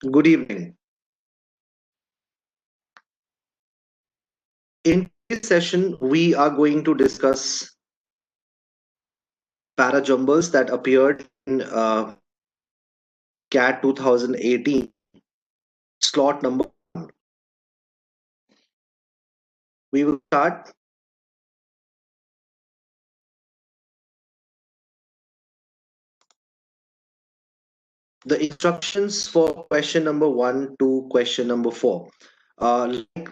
Good evening. In this session, we are going to discuss para-jumbles that appeared in CAT 2018, slot number. We will start the instructions for question number 1 to question number 4.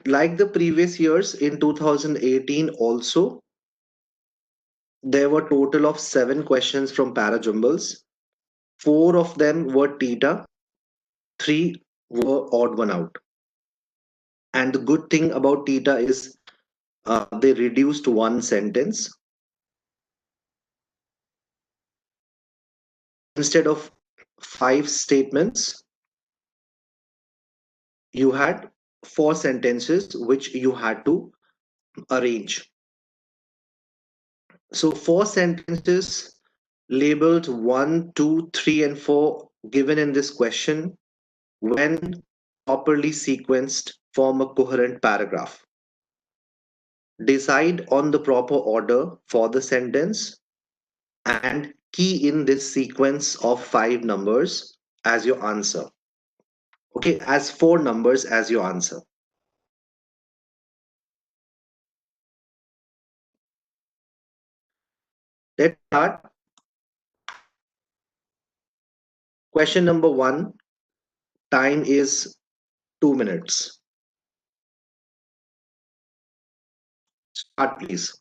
Like the previous years in 2018 also, there were total of 7 questions from para-jumbles. 4 of them were theta, 3 were odd one out. And the good thing about theta is they reduced one sentence. Instead of 5 statements, you had 4 sentences which you had to arrange. So 4 sentences labeled 1, 2, 3, and 4 given in this question, when properly sequenced, form a coherent paragraph. Decide on the proper order for the sentence and key in this sequence of 5 numbers as your answer. Okay, as 4 numbers as your answer. Let's start. Question number 1. Time is 2 minutes. Start, please.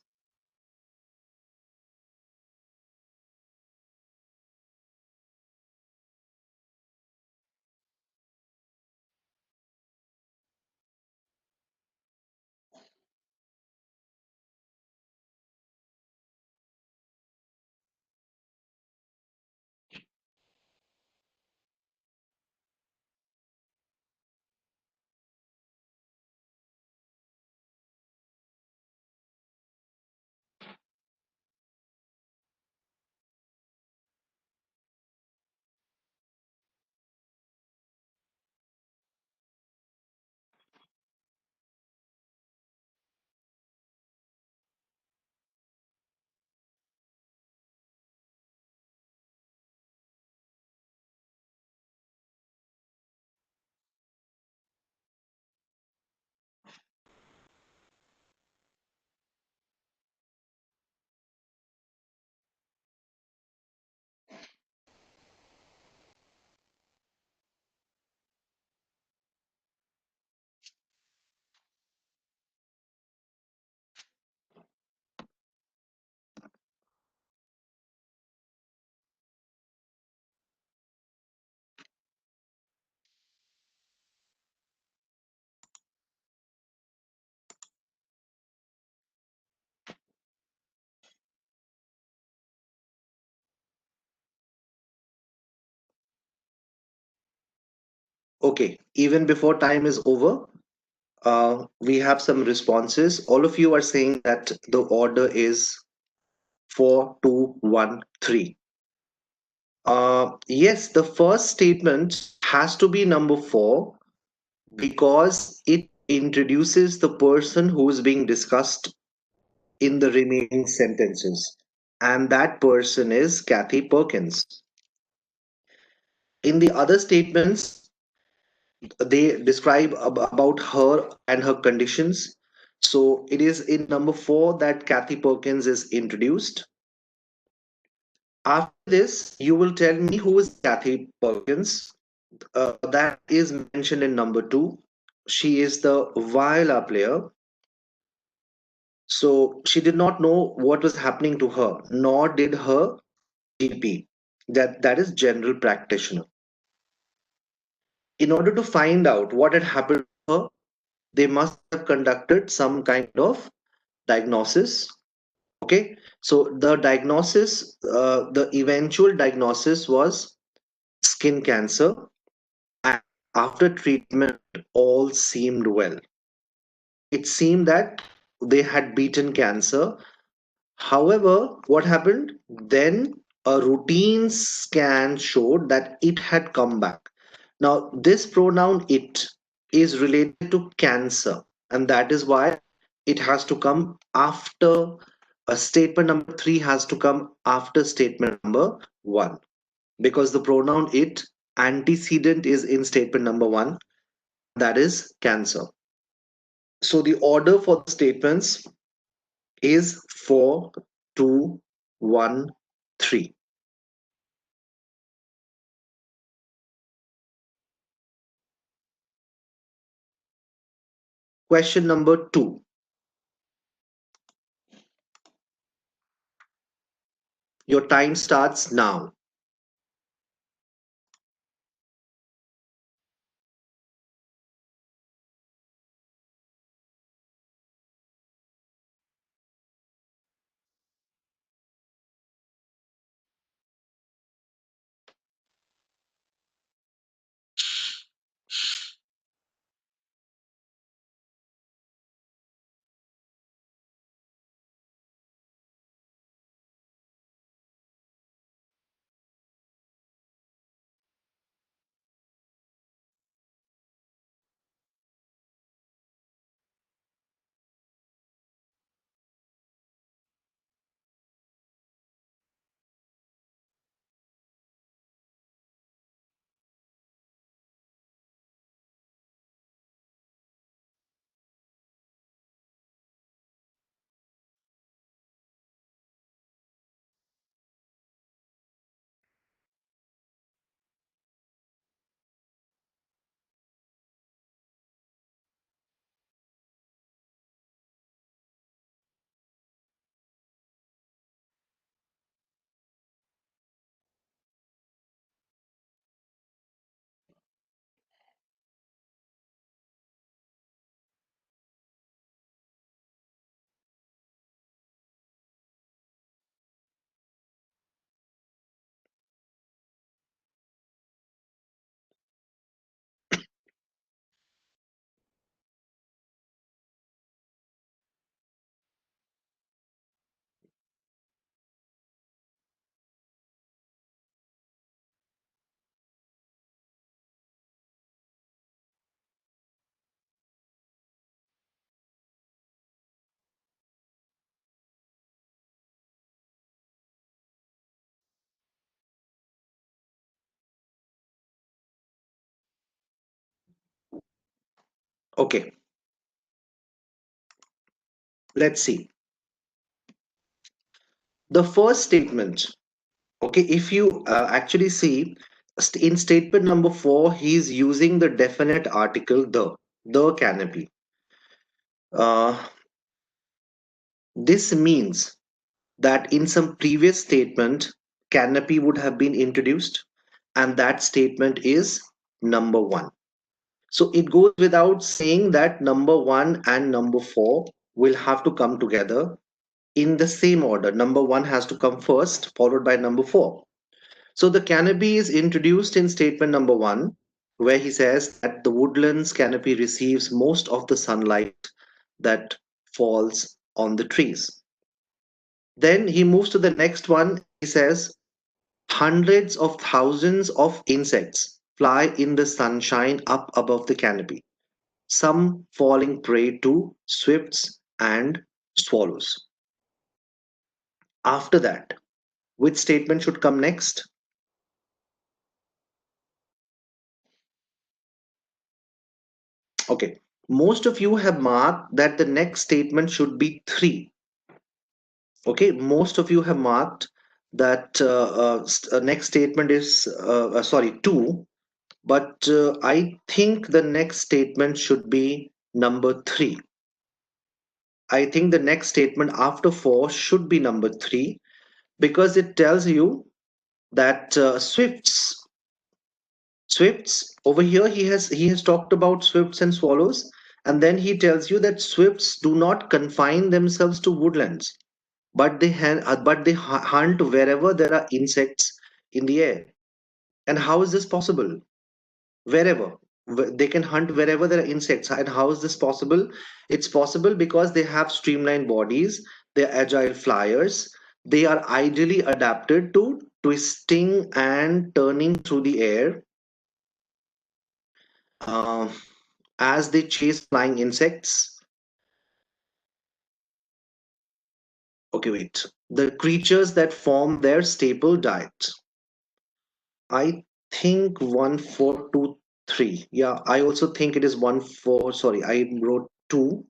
Okay, even before time is over, we have some responses. All of you are saying that the order is 4, 2, 1, 3. Yes, the first statement has to be number 4 because it introduces the person who is being discussed in the remaining sentences. And that person is Kathy Perkins. In the other statements, they describe about her and her conditions. So it is in number 4 that Kathy Perkins is introduced. After this, you will tell me who is Kathy Perkins. That is mentioned in number 2. She is the viola player. So she did not know what was happening to her, nor did her GP. That is general practitioner. In order to find out what had happened to her, they must have conducted some kind of diagnosis. Okay, so the diagnosis, the eventual diagnosis was skin cancer, and after treatment, all seemed well. It seemed that they had beaten cancer. However, what happened? Then a routine scan showed that it had come back. Now, this pronoun it is related to cancer, and that is why it has to come after statement number three has to come after statement number one, because the pronoun it antecedent is in statement number one, that is cancer. So the order for the statements is 4, 2, 1, 3. Question number 2. Your time starts now. Okay, let's see. The first statement, okay, if you actually see in statement number 4, he's using the definite article the canopy. Uh, this means that in some previous statement, canopy would have been introduced, and that statement is number 1. So it goes without saying that number 1 and number 4 will have to come together in the same order. Number 1 has to come first, followed by number 4. So the canopy is introduced in statement number 1, where he says that the woodlands canopy receives most of the sunlight that falls on the trees. Then he moves to the next one. He says hundreds of thousands of insects fly in the sunshine up above the canopy, some falling prey to swifts and swallows. After that, which statement should come next? Okay, most of you have marked that the next statement should be 3. Okay, most of you have marked that next statement is, sorry, 2. But I think the next statement should be number 3. I think the next statement after 4 should be number 3, because it tells you that swifts over here, he has talked about swifts and swallows, and then he tells you that swifts do not confine themselves to woodlands, but they hunt wherever there are insects in the air. And how is this possible? Wherever they can hunt wherever there are insects. And how is this possible? It's possible because they have streamlined bodies, they're agile flyers, they are ideally adapted to twisting and turning through the air Um, as they chase flying insects. Okay, wait. The creatures that form their staple diet. I think 1423. Yeah, I also think it is 14. Sorry, I wrote 2.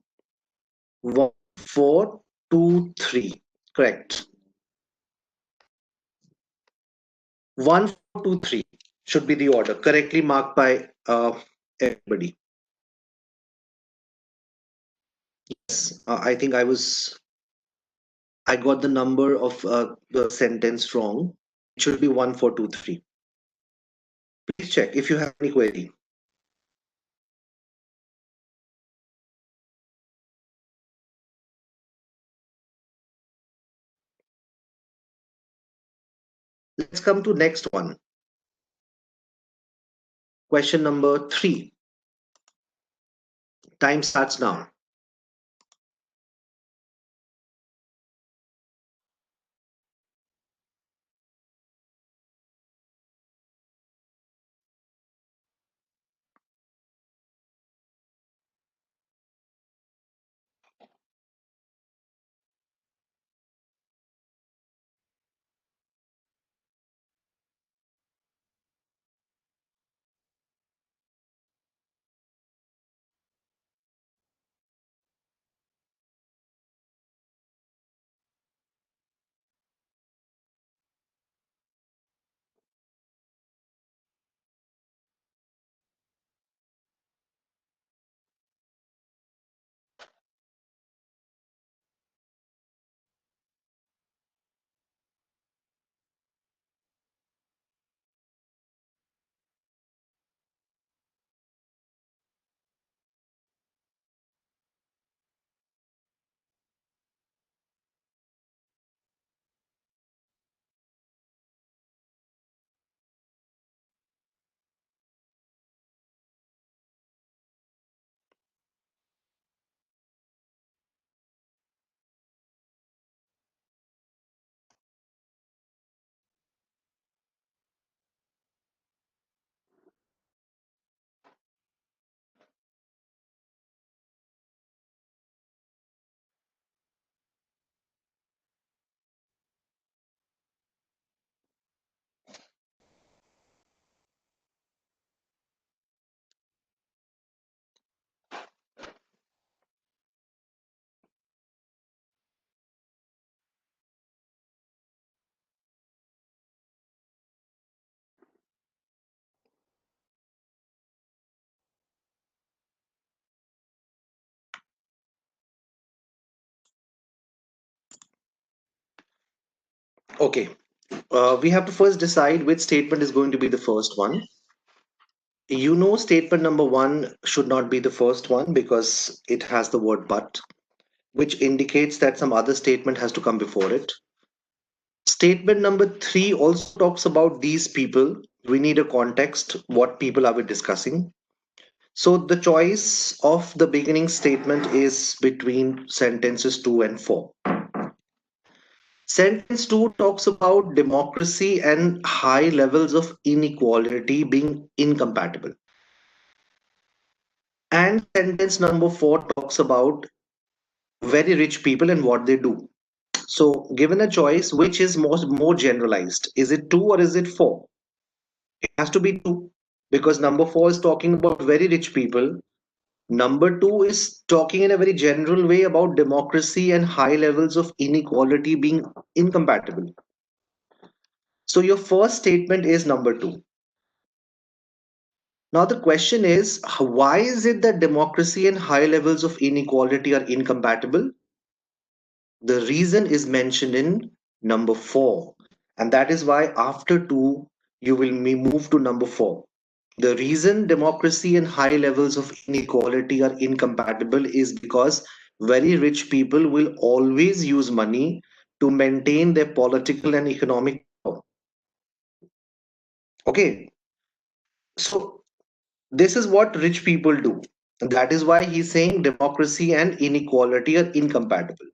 1423. Correct. 1423 should be the order, correctly marked by everybody. Yes, I think I got the number of the sentence wrong. It should be 1423. Please check if you have any query. Let's come to next one. Question number 3. Time starts now. Okay. We have to first decide which statement is going to be the first one. You know, statement number 1 should not be the first one because it has the word but, which indicates that some other statement has to come before it. Statement number 3 also talks about these people. We need a context. What people are we discussing? So the choice of the beginning statement is between sentences 2 and 4. Sentence 2 talks about democracy and high levels of inequality being incompatible. And sentence number 4 talks about very rich people and what they do. So, given a choice, which is more generalized? Is it 2 or is it 4? It has to be 2 because number 4 is talking about very rich people. Number 2 is talking in a very general way about democracy and high levels of inequality being incompatible. So, your first statement is number 2. Now, the question is why is it that democracy and high levels of inequality are incompatible? The reason is mentioned in number 4, and that is why after 2, you will move to number 4. The reason democracy and high levels of inequality are incompatible is because very rich people will always use money to maintain their political and economic power. Okay, so this is what rich people do. That is why he's saying democracy and inequality are incompatible.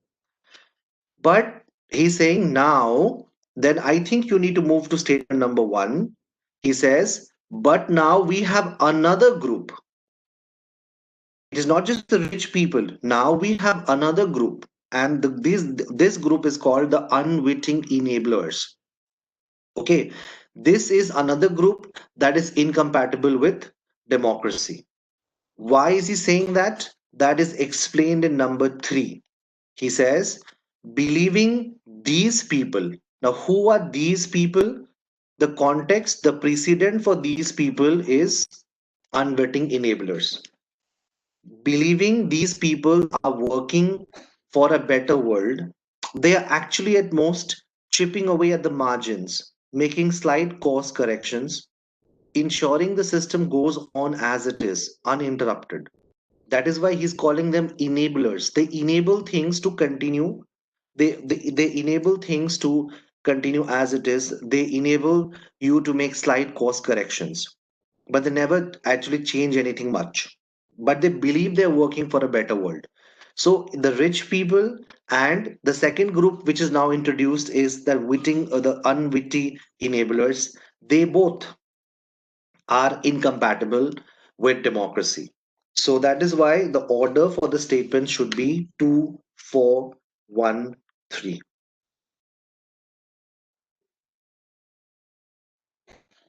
But he's saying now, then I think you need to move to statement number 1. He says, but now we have another group. It is not just the rich people. Now we have another group, and this group is called the unwitting enablers. Okay, this is another group that is incompatible with democracy. Why is he saying that? That is explained in number three. He says, believing these people. Now, who are these people? The context, the precedent for these people is unwitting enablers. Believing these people are working for a better world, they are actually at most chipping away at the margins, making slight course corrections, ensuring the system goes on as it is, uninterrupted. That is why he's calling them enablers. They enable things to continue. They enable things to continue as it is. They enable you to make slight course corrections, but they never actually change anything much. But they believe they're working for a better world. So the rich people, and the second group which is now introduced is the witting or the unwitty enablers. They both are incompatible with democracy. So that is why the order for the statement should be 2, 4, 1, 3.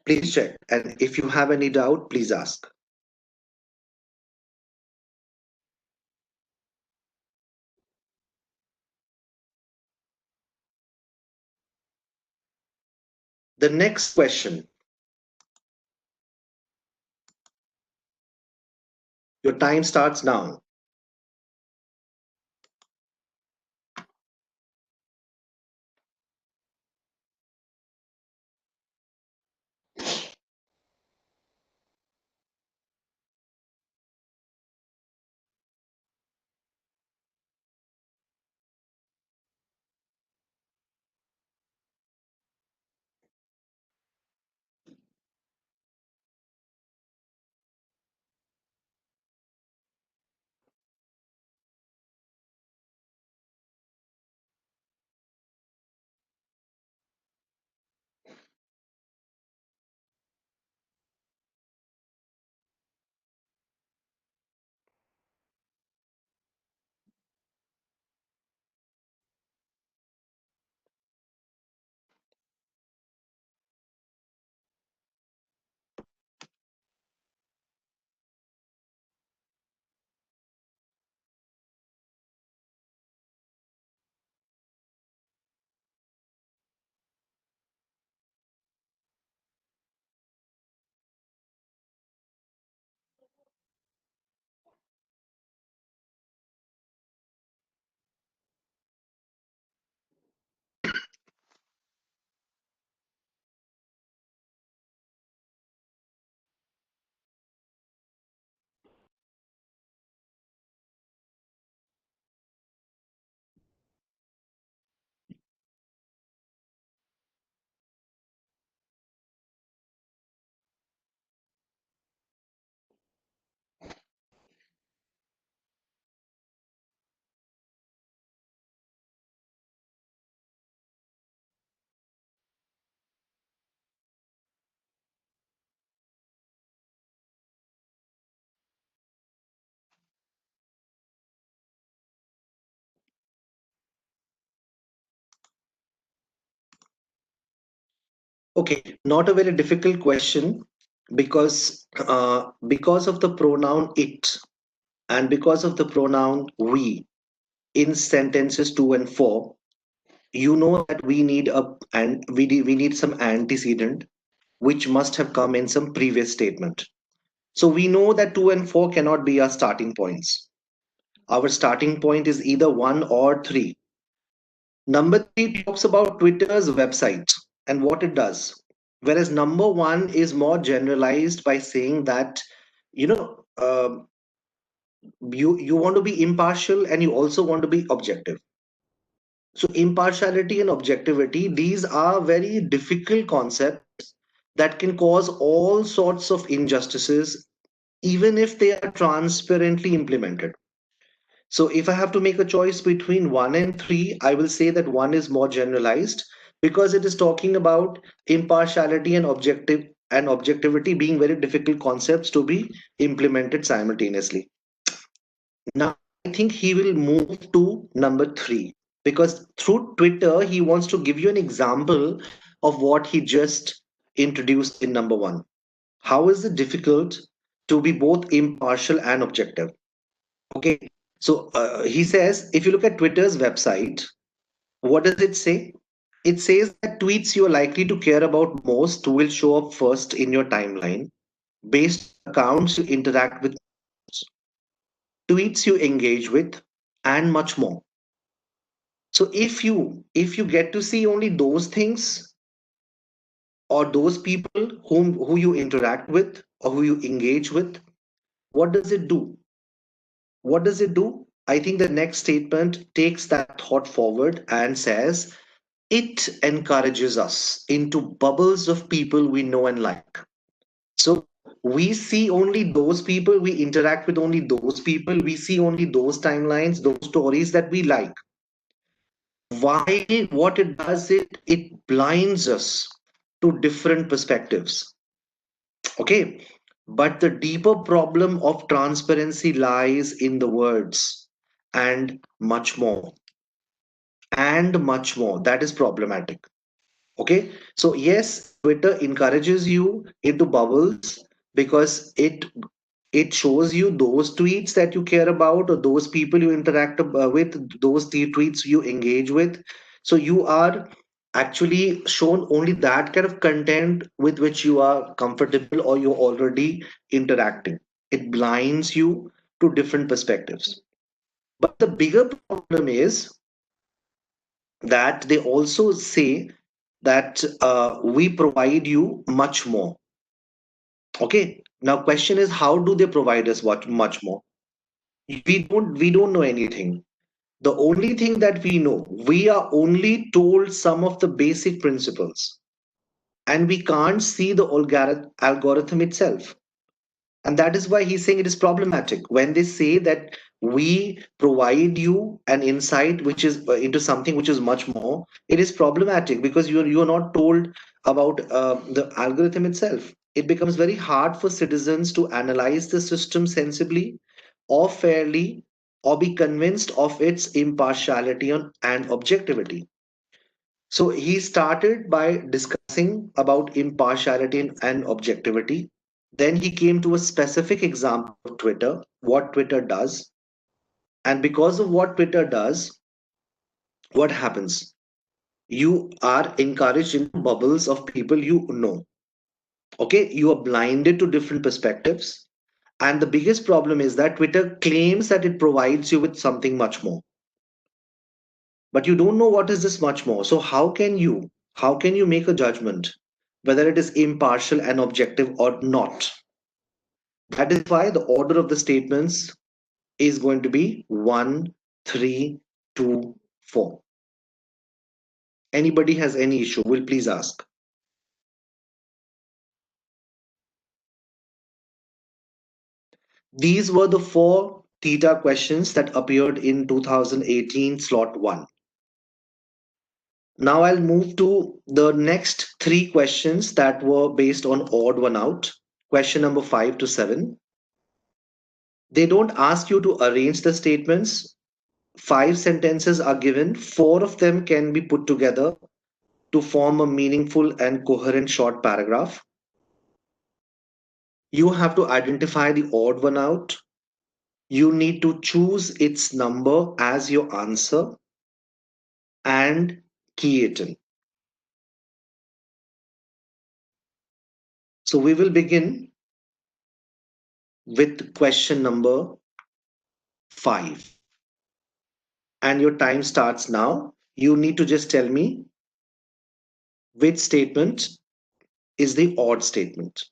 Please check. And if you have any doubt, please ask. The next question, your time starts now. Okay, not a very difficult question, because of the pronoun it and because of the pronoun we in sentences 2 and 4. You know that we need we need some antecedent which must have come in some previous statement. So we know that 2 and 4 cannot be our starting points. Our starting point is either 1 or 3. Number 3 talks about Twitter's website and what it does. Whereas number 1 is more generalized by saying that, you know, you want to be impartial and you also want to be objective. So impartiality and objectivity, these are very difficult concepts that can cause all sorts of injustices, even if they are transparently implemented. So if I have to make a choice between 1 and 3, I will say that one is more generalized because it is talking about impartiality and objectivity being very difficult concepts to be implemented simultaneously. Now, I think he will move to number three because through Twitter, he wants to give you an example of what he just introduced in number one. How is it difficult to be both impartial and objective? Okay, so he says if you look at Twitter's website, what does it say? It says that tweets you are likely to care about most will show up first in your timeline based on accounts you interact with, tweets you engage with, and much more. So if you get to see only those things or those people who you interact with or who you engage with, what does it do? What does it do? I think the next statement takes that thought forward and says it encourages us into bubbles of people we know and like. So we see only those people, we interact with only those people, we see only those timelines, those stories that we like. Why? What it does, it blinds us to different perspectives. Okay. But the deeper problem of transparency lies in the words and much more, and much more. That is problematic. Okay. So, yes, Twitter encourages you into bubbles because it shows you those tweets that you care about or those people you interact with, those tweets you engage with. So you are actually shown only that kind of content with which you are comfortable or you're already interacting. It blinds you to different perspectives. But the bigger problem is that they also say that we provide you much more. Okay, now question is, how do they provide us what much more? We don't know anything. The only thing that we know, we are only told some of the basic principles, and we can't see the algorithm itself. And that is why he's saying it is problematic when they say that we provide you an insight which is into something which is much more. It is problematic because you're not told about the algorithm itself. It becomes very hard for citizens to analyze the system sensibly or fairly or be convinced of its impartiality and objectivity. So he started by discussing about impartiality and objectivity. Then he came to a specific example of Twitter, what Twitter does. And because of what Twitter does, what happens? You are encouraged into bubbles of people you know. Okay, you are blinded to different perspectives. And the biggest problem is that Twitter claims that it provides you with something much more, but you don't know what is this much more. So how can you make a judgment whether it is impartial and objective or not? That is why the order of the statements is going to be 1, 3, 2, 4. Anybody has any issue, will please ask. These were the four theta questions that appeared in 2018 slot 1. Now I'll move to the next three questions that were based on odd one out. Question number 5 to 7. They don't ask you to arrange the statements. Five sentences are given, four of them can be put together to form a meaningful and coherent short paragraph. You have to identify the odd one out. You need to choose its number as your answer and key it in. So we will begin with question number 5. And your time starts now. You need to just tell me which statement is the odd statement.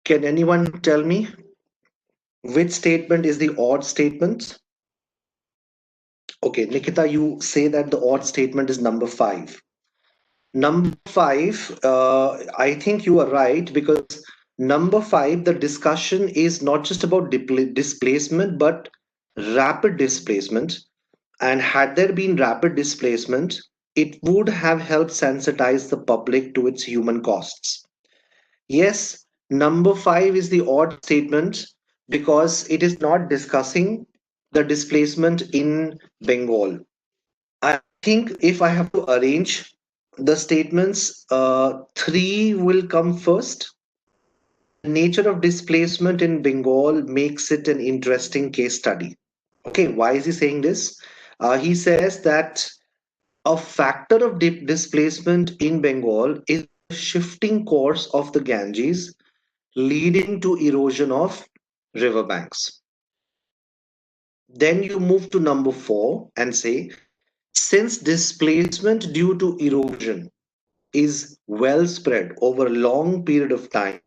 Can anyone tell me which statement is the odd statement? Okay, Nikita, you say that the odd statement is number five. Number five, I think you are right because number five, the discussion is not just about displacement, but rapid displacement. And had there been rapid displacement, it would have helped sensitize the public to its human costs. Yes, number five is the odd statement because it is not discussing the displacement in Bengal. I think if I have to arrange the statements, three will come first. The nature of displacement in Bengal makes it an interesting case study. Okay, why is he saying this? He says that a factor of displacement in Bengal is the shifting course of the Ganges, leading to erosion of riverbanks. Then you move to number four and say, since displacement due to erosion is well spread over a long period of time,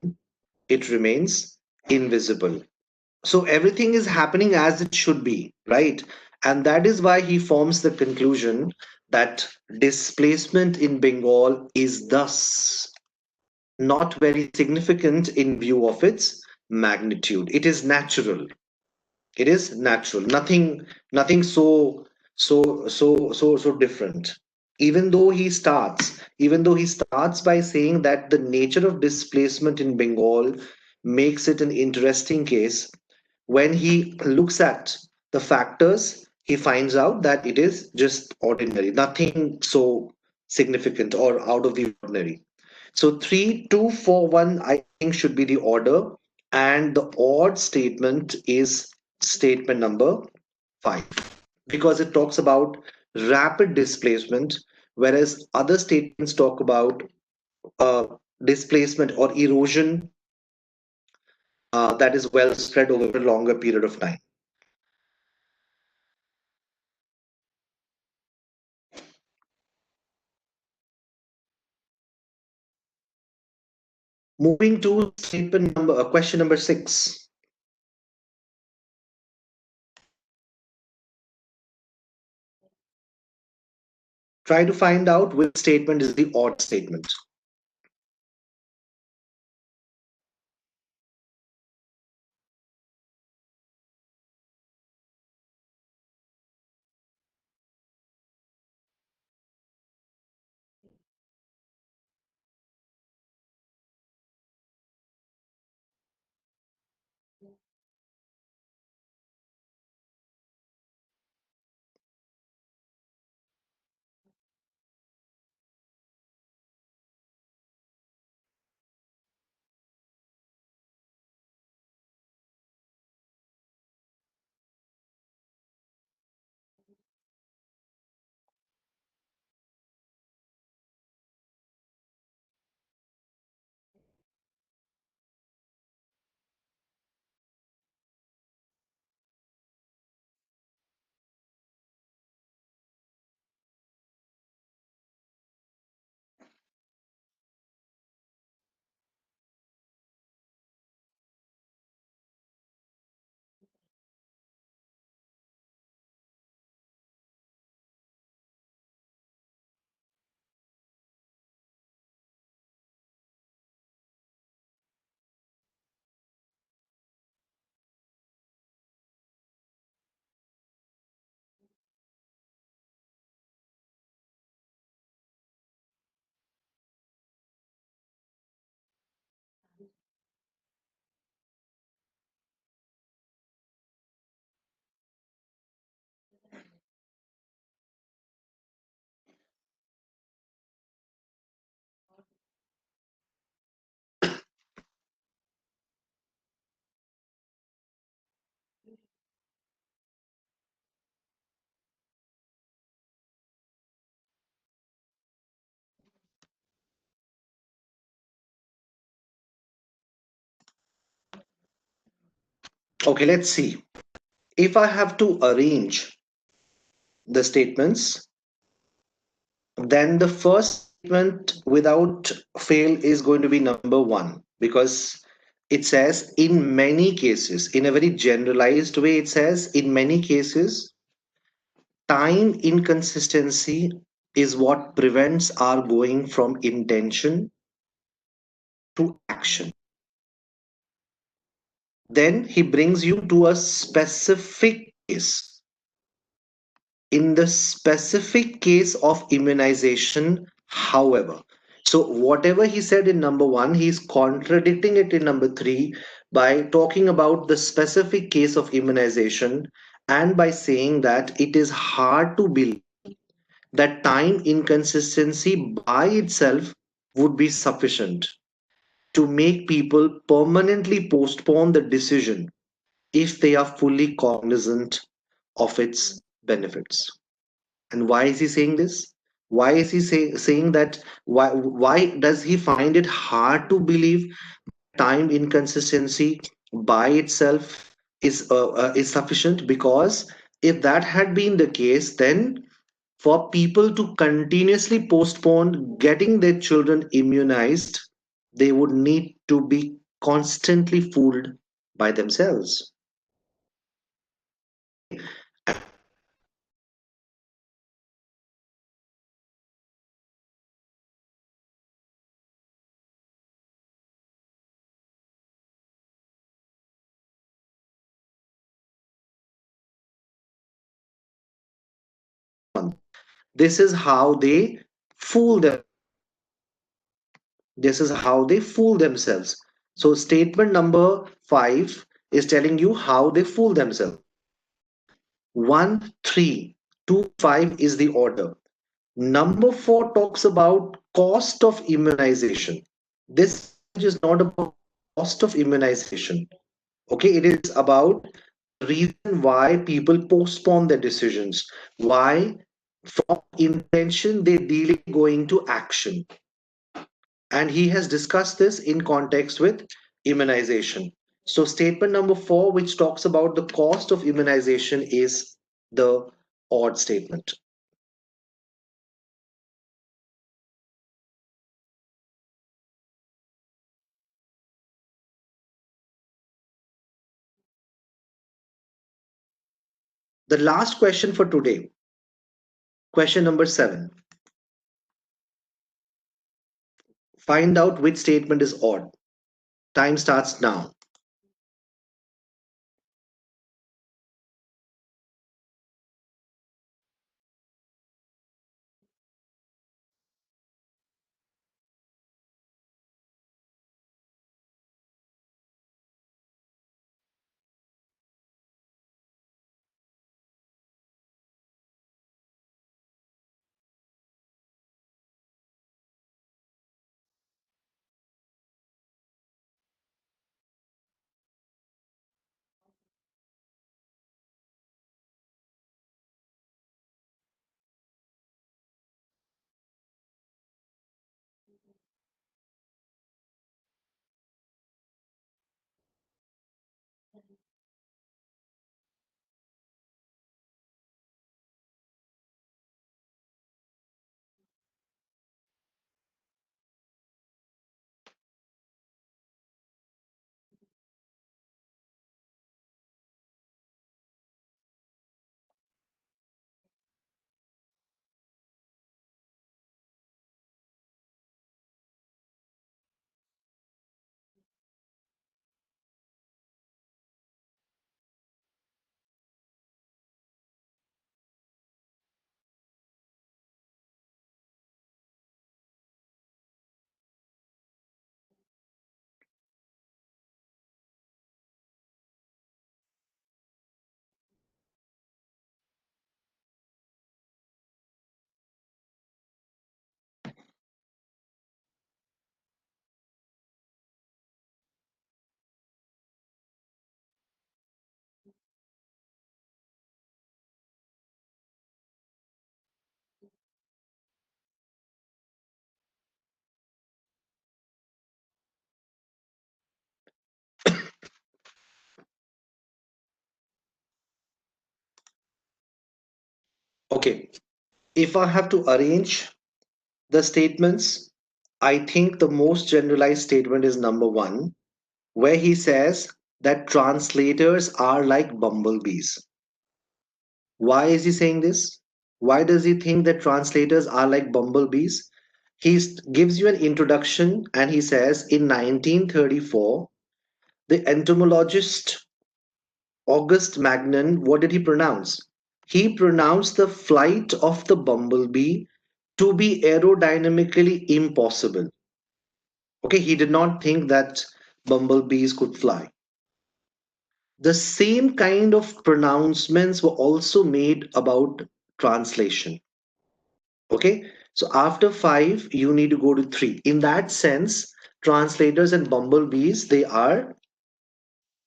it remains invisible. So everything is happening as it should be, right? And that is why he forms the conclusion that displacement in Bengal is thus not very significant in view of its magnitude. It is natural. It is natural. Nothing so different. Even though he starts by saying that the nature of displacement in Bengal makes it an interesting case, when he looks at the factors, he finds out that it is just ordinary, nothing so significant or out of the ordinary. So 3, 2, 4, 1, I think should be the order, and the odd statement is statement number five because it talks about rapid displacement, whereas other statements talk about uh, displacement or erosion that is well spread over a longer period of time. Moving to question number six. Try to find out which statement is the odd statement. Okay, let's see. If I have to arrange the statements, then the first statement without fail is going to be number one because It says, in many cases, in a very generalized way, it says, in many cases, time inconsistency is what prevents our going from intention to action. Then he brings you to a specific case. In the specific case of immunization, however, so whatever he said in number one, he's contradicting it in number three by talking about the specific case of immunization and by saying that it is hard to believe that time inconsistency by itself would be sufficient to make people permanently postpone the decision if they are fully cognizant of its benefits. And why is he saying this? Why is he saying that? Why does he find it hard to believe time inconsistency by itself is sufficient? Because if that had been the case, then for people to continuously postpone getting their children immunized, they would need to be constantly fooled by themselves. This is how they fool them. This is how they fool themselves. So statement number five is telling you how they fool themselves. 1, 3, 2, 5 is the order. Number 4 talks about cost of immunization. This is not about cost of immunization. Okay, it is about the reason why people postpone their decisions. Why from intention they delay going to action. And he has discussed this in context with immunization. So statement number 4, which talks about the cost of immunization, is the odd statement. The last question for today, question number 7. Find out which statement is odd. Time starts now. Okay, if I have to arrange the statements, I think the most generalized statement is number 1. where he says that translators are like bumblebees. Why is he saying this? Why does he think that translators are like bumblebees? He gives you an introduction and he says in 1934, the entomologist August Magnan, what did he pronounce? He pronounced the flight of the bumblebee to be aerodynamically impossible. Okay, he did not think that bumblebees could fly. The same kind of pronouncements were also made about translation. Okay, so after five, you need to go to three. In that sense, translators and bumblebees, they are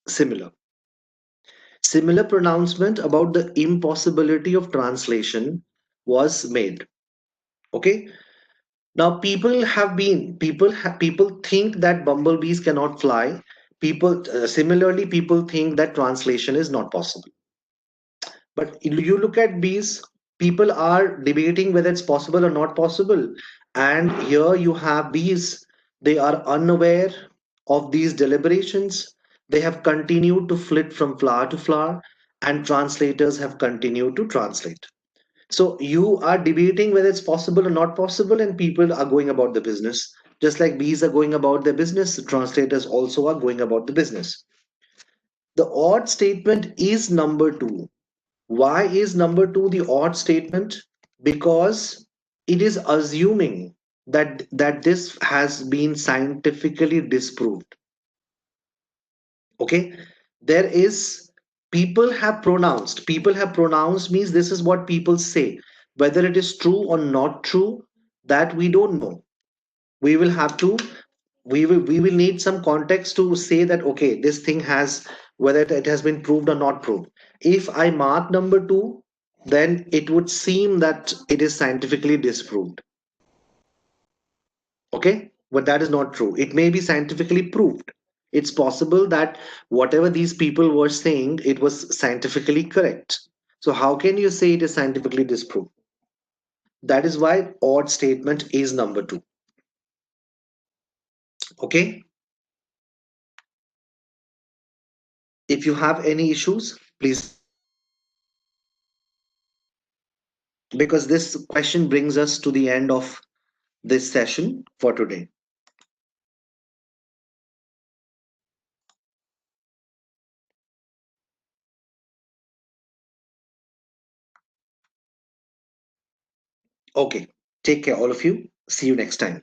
similar. Similar pronouncement about the impossibility of translation was made. Okay, now people think that bumblebees cannot fly. People similarly people think that translation is not possible. But you look at bees, people are debating whether it's possible or not possible. And here you have bees, they are unaware of these deliberations. They have continued to flit from flower to flower, and translators have continued to translate. So you are debating whether it's possible or not possible, and people are going about the business. Just like bees are going about their business, translators also are going about the business. The odd statement is number two. Why is number two the odd statement? Because it is assuming that this has been scientifically disproved. Okay, there is people have pronounced means this is what people say. Whether it is true or not true, that we don't know. We will have to we will need some context to say that okay, this thing has, whether it has been proved or not proved. If I mark number two, then it would seem that it is scientifically disproved. Okay, but that is not true. It may be scientifically proved. It's possible that whatever these people were saying, it was scientifically correct. So how can you say it is scientifically disproved? That is why odd statement is number two. Okay, if you have any issues, please, because this question brings us to the end of this session for today. Okay, take care, all of you. See you next time.